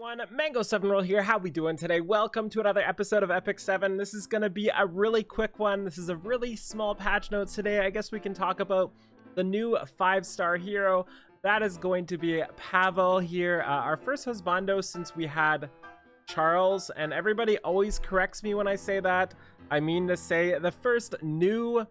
Everyone, Mango 7 Roll here. How we doing today? Welcome to another episode of Epic 7. This is gonna be a really quick one. This is a really small patch notes today. I guess we can talk about the new 5-star hero. That is going to be Pavel here, our first husbando since we had Charles, and everybody always corrects me when I say that. I mean to say the first new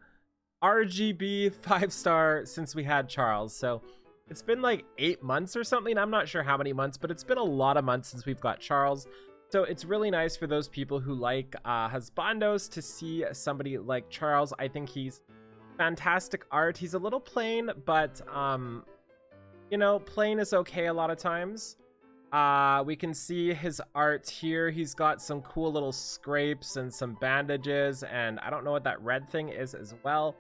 RGB 5-star since we had Charles. So it's been like 8 months or something. I'm not sure how many months, but it's been a lot of months since we've got Charles. So it's really nice for those people who like husbandos to see somebody like Charles. I think he's fantastic art. He's a little plain, but you know, plain is okay a lot of times. We can see his art here. He's got some cool little scrapes and some bandages, and I don't know what that red thing is as well.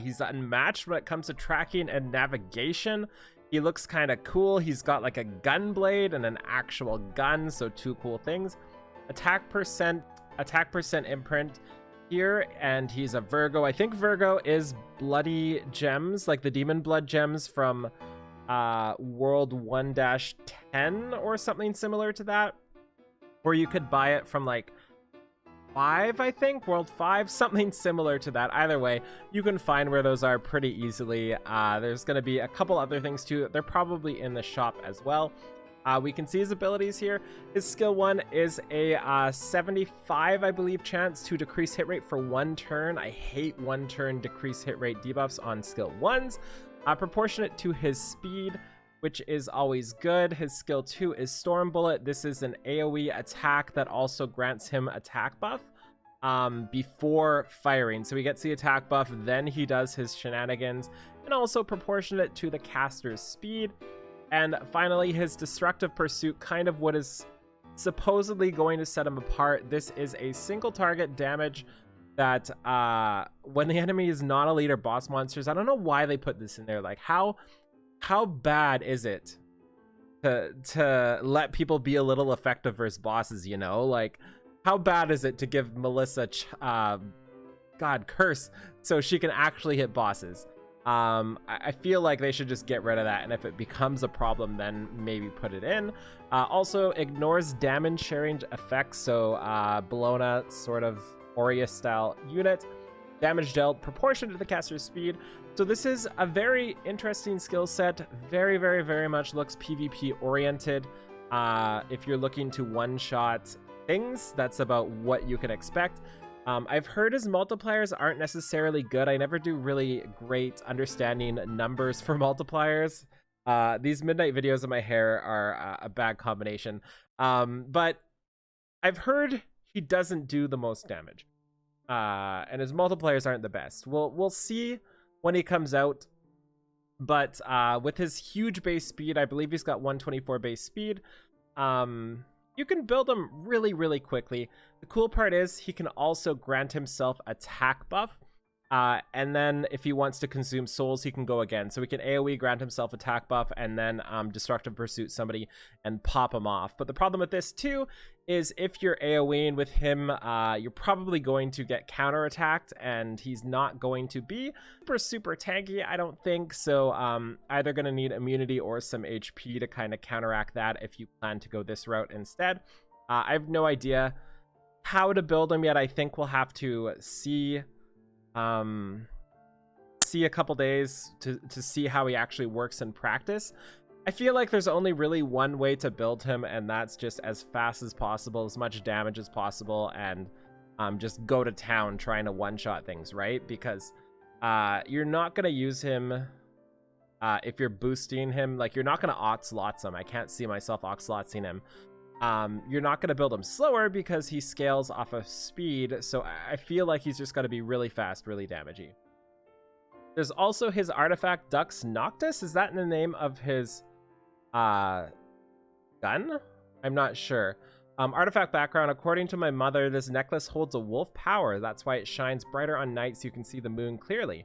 He's unmatched when it comes to tracking and navigation. He looks kind of cool. He's got like a gun blade and an actual gun, so two cool things. Attack percent imprint here, and he's a Virgo. I think Virgo is bloody gems, like the demon blood gems from World 1-10 or something similar to that, or you could buy it from like 5, I think, World 5, something similar to that. Either way, you can find where those are pretty easily. There's going to be a couple other things too. They're probably in the shop as well. We can see his abilities here. His skill 1 is a 75, I believe, chance to decrease hit rate for 1 turn. I hate 1 turn decrease hit rate debuffs on skill 1s. Proportionate to his speed, which is always good. His skill 2 is Storm Bullet. This is an AoE attack that also grants him attack buff before firing. So he gets the attack buff, then he does his shenanigans, and also proportionate to the caster's speed. And finally, his Destructive Pursuit, kind of what is supposedly going to set him apart. This is a single target damage that when the enemy is not elite or boss monsters. I don't know why they put this in there. Like, how bad is it to let people be a little effective versus bosses, you know? Like, how bad is it to give Melissa God curse so she can actually hit bosses? I feel like they should just get rid of that, and if it becomes a problem, then maybe put it in. Also ignores damage sharing effects, so Bologna sort of Aurea style unit. Damage dealt proportionate to the caster's speed. So this is a very interesting skill set. Very much looks PvP oriented. If you're looking to one-shot things, that's about what you can expect. I've heard his multipliers aren't necessarily good. I never do really great understanding numbers for multipliers. These midnight videos of my hair are a bad combination. But I've heard he doesn't do the most damage. And his multipliers aren't the best. We'll see when he comes out. But with his huge base speed, I believe he's got 124 base speed. You can build him really quickly. The cool part is he can also grant himself attack buff. And then if he wants to consume souls, he can go again. So he can AoE grant himself attack buff and then Destructive Pursuit somebody and pop him off. But the problem with this too is if you're AoEing with him, you're probably going to get counterattacked, and he's not going to be super tanky, I don't think. So either going to need immunity or some HP to kind of counteract that if you plan to go this route instead. I have no idea how to build him yet. I think we'll have to see a couple days to see how he actually works in practice. I feel like there's only really one way to build him, and that's just as fast as possible, as much damage as possible, and just go to town trying to one-shot things, right? Because you're not going to use him if you're boosting him. Like, you're not going to oxlots him. I can't see myself oxlotsing him. You're not going to build him slower because he scales off of speed, so I feel like he's just got to be really fast, really damagey. There's also his artifact Dux Noctis. Is that in the name of his gun? I'm not sure. Artifact background: according to my mother, this necklace holds a wolf power. That's why it shines brighter on nights you can see the moon clearly.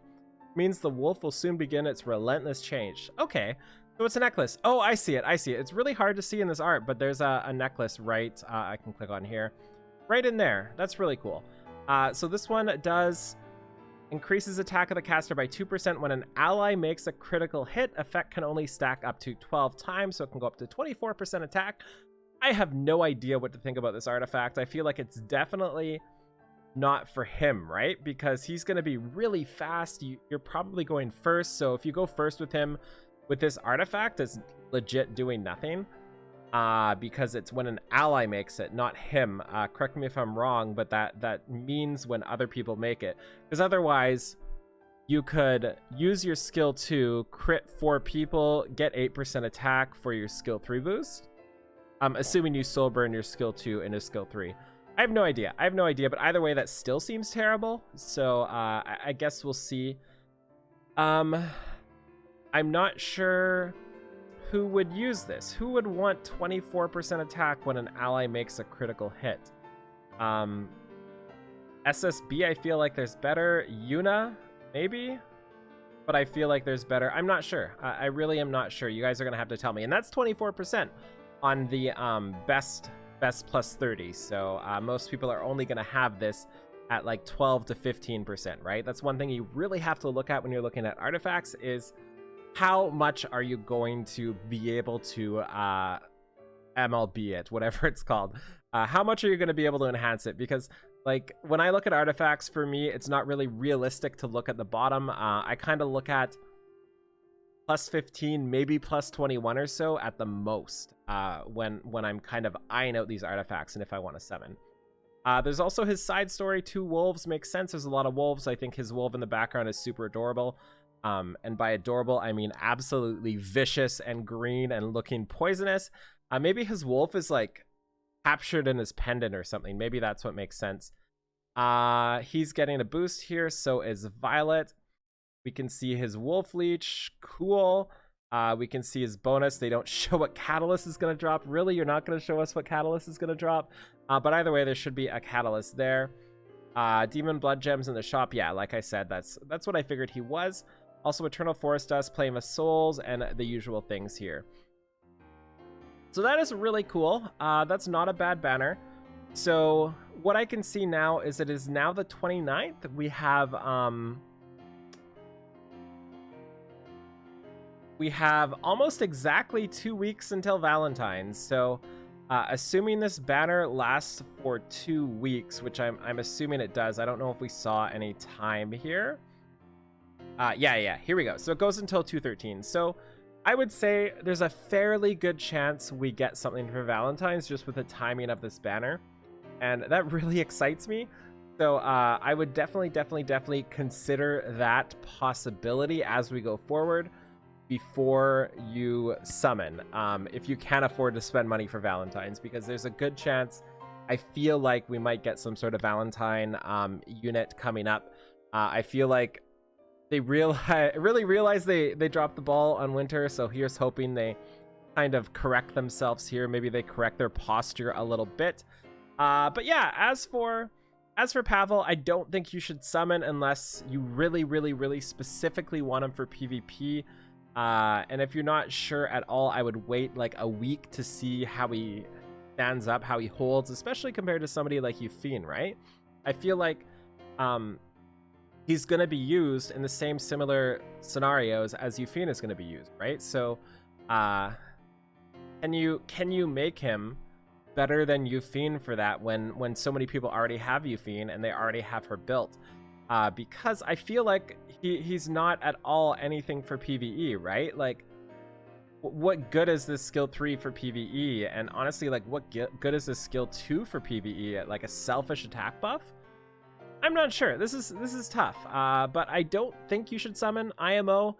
Means the wolf will soon begin its relentless change. Okay. So it's a necklace. Oh, I see it. It's really hard to see in this art, but there's a necklace right. I can click on here. Right in there. That's really cool. So this one does increases attack of the caster by 2% when an ally makes a critical hit. Effect can only stack up to 12 times, so it can go up to 24% attack. I have no idea what to think about this artifact. I feel like it's definitely not for him, right? Because he's going to be really fast. You're probably going first. So if you go first with him with this artifact, it's legit doing nothing. Because it's when an ally makes it, not him. Correct me if I'm wrong, but that means when other people make it. Because otherwise, you could use your skill 2, crit 4 people, get 8% attack for your skill 3 boost. Assuming you soul burn your skill 2 into skill 3. I have no idea. But either way, that still seems terrible. So I guess we'll see. I'm not sure who would use this. Who would want 24% attack when an ally makes a critical hit? SSB, I feel like there's better. Yuna, maybe? But I feel like there's better. I'm not sure. I really am not sure. You guys are going to have to tell me. And that's 24%. On the best plus 30, so most people are only going to have this at like 12 to 15%, right? That's one thing you really have to look at when you're looking at artifacts is how much are you going to be able to MLB it, whatever it's called. How much are you going to be able to enhance it? Because like when I look at artifacts, for me, it's not really realistic to look at the bottom. I kind of look at plus 15, maybe plus 21 or so at the most when I'm kind of eyeing out these artifacts and if I want to summon. There's also his side story. 2 wolves makes sense. There's a lot of wolves. I think his wolf in the background is super adorable. And by adorable, I mean absolutely vicious and green and looking poisonous. Maybe his wolf is like captured in his pendant or something. Maybe that's what makes sense. He's getting a boost here. So is Violet. We can see his Wolf Leech. Cool. We can see his bonus. They don't show what Catalyst is going to drop. Really? You're not going to show us what Catalyst is going to drop? But either way, there should be a Catalyst there. Demon Blood Gems in the shop. Yeah, like I said, that's what I figured he was. Also, Eternal Forest Dust, Flame of Souls, and the usual things here. So that is really cool. That's not a bad banner. So what I can see now is it is now the 29th. We have almost exactly 2 weeks until Valentine's. So assuming this banner lasts for 2 weeks, which I'm assuming it does. I don't know if we saw any time here. Yeah, here we go. So it goes until 2/13. So I would say there's a fairly good chance we get something for Valentine's just with the timing of this banner. And that really excites me. So I would definitely consider that possibility as we go forward before you summon, if you can't afford to spend money for Valentine's, because there's a good chance I feel like we might get some sort of Valentine unit coming up. I feel like they really realize they dropped the ball on Winter, so here's hoping they kind of correct themselves here. Maybe they correct their posture a little bit. But yeah, as for Pavel, I don't think you should summon unless you really specifically want him for PvP. And if you're not sure at all, I would wait like a week to see how he stands up, how he holds, especially compared to somebody like Euphine, right? I feel like he's going to be used in the same similar scenarios as Euphine is going to be used, right? So can you make him better than Euphine for that when so many people already have Euphine and they already have her built? Because I feel like he's not at all anything for PvE, right? Like, what good is this skill 3 for PvE? And honestly, like, what good is this skill 2 for PvE? Like a selfish attack buff? I'm not sure. This is tough. But I don't think you should summon IMO.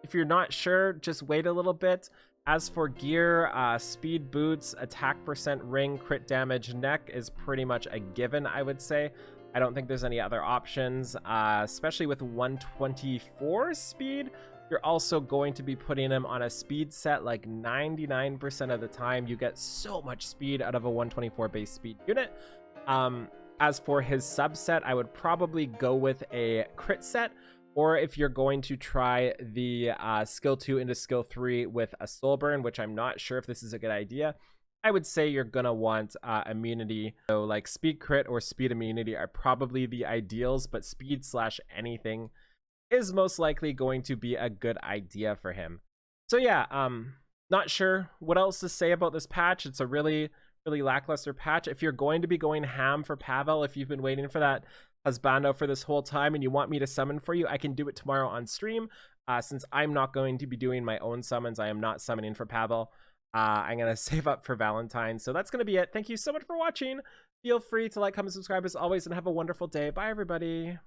If you're not sure, just wait a little bit. As for gear, speed boots, attack percent ring, crit damage neck is pretty much a given, I would say. I don't think there's any other options, especially with 124 speed. You're also going to be putting him on a speed set like 99% of the time. You get so much speed out of a 124 base speed unit. As for his subset, I would probably go with a crit set, or if you're going to try the skill 2 into skill 3 with a soul burn, which I'm not sure if this is a good idea, I would say you're gonna want immunity. So like speed crit or speed immunity are probably the ideals, but speed / anything is most likely going to be a good idea for him. So yeah, Not sure what else to say about this patch. It's a really, really lackluster patch. If you're going to be going ham for Pavel, if you've been waiting for that husbando for this whole time and you want me to summon for you, I can do it tomorrow on stream. Since I'm not going to be doing my own summons, I am not summoning for Pavel. I'm going to save up for Valentine's. So that's going to be it. Thank you so much for watching. Feel free to like, comment, subscribe as always, and have a wonderful day. Bye, everybody.